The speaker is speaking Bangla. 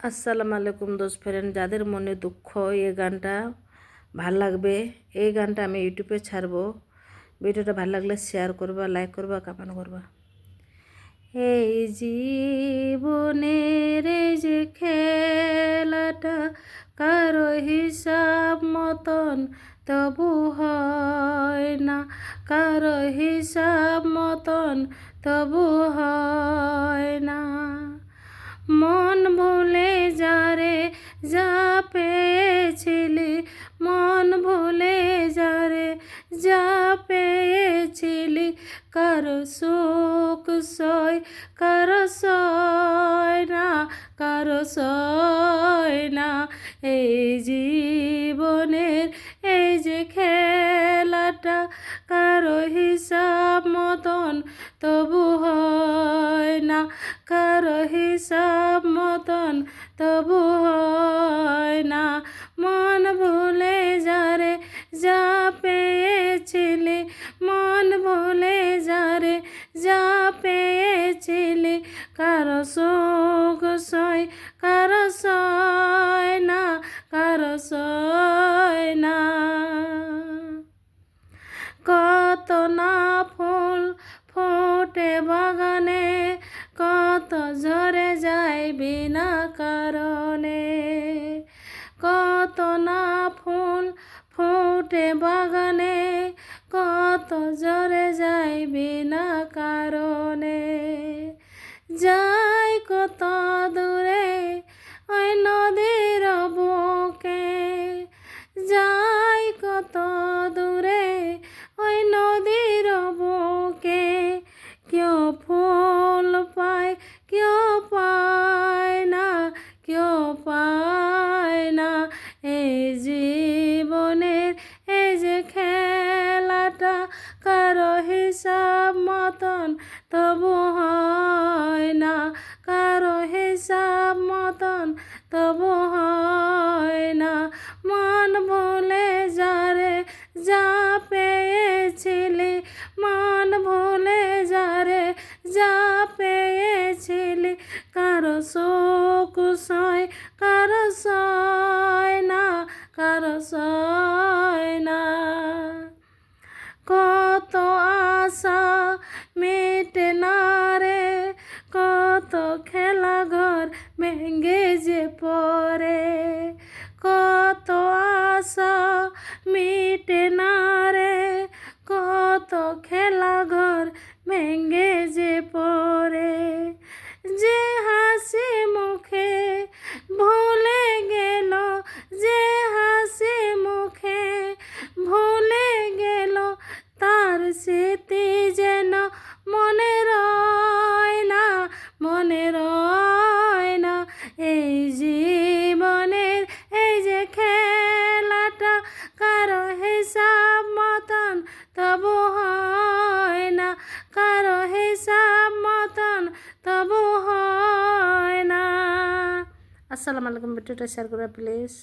আসসালামু আলাইকুম দোস্ত ফ্রেন্ড, যাদের মনে দুঃখ এই গানটা ভাল লাগবে, এই গানটা আমি ইউটিউবে ছাড়বো। ভিডিওটা ভাল লাগলে শেয়ার করবা, লাইক করবা, কমেন্ট করবা। এই জীবনের এই যে খেলাটা কারো হিসাব মতন তবু হয় না, কারো হিসাব মতন তবু হয় না। মন ভুলে যারে যা পেয়েছিলি, মন ভুলে যারে যা পেয়েছিলি, কারো সুখ সয়, কারো সয় না, কারো সয় না। এই জীবনের এই যে খেলাটা কারো হিসাব মতন তবু হয় না, কারো হিসাব মতন তবু হয় না। মন ভুলে যারে যা পেয়েছিলি, মন ভুলে যারে যা পেয়েছিলি, কারো সুখ সয়, কারো সয় না, কারো সয় না। কত না ফুল ফোটে বাগানে, কত ঝরে যায় বিনা কারণে। কত না ফুল ফোটে বাগানে, কত ঝরে যায় বিনা কারণে। যাই কত দূরে ওই নদীর বুকে, যাই কত দূরে ওই নদীর বুকে। কেউ ফুল পায়, কেউ পায় না, কেউ পায় না। এই জীবনের এই যে খেলাটা কারো হিসাব মতন তবু হয় না, কারো হিসাব মতন তবু হয় না। মন ভুলে যারে যা পেয়েছিলি, মন ভুলে যারে যা পেয়েছিলি, কারো সুখ সয়, কারো সয় না, কারো সয় না। কত আশা মেটে না রে, কত খেলা ঘর ভেঙে যে পড়ে। কত আশা মেটে না রে, কত খেলা ঘর ভেঙে যে পড়ে। যে হাসি মুখে ভুলে গেল, যে হাসি মুখে ভুলে গেল, তার স্মৃতি যেন মনে রয় না, মনে রয় না। এই জীবনের এই যে খেলাটা কারো হিসাব মতন তবু হয় না, কারো হিসাব মতন তবু হয় না। আসসালামু আলাইকুম, ভিডিওটা শেয়ার করবে প্লিজ।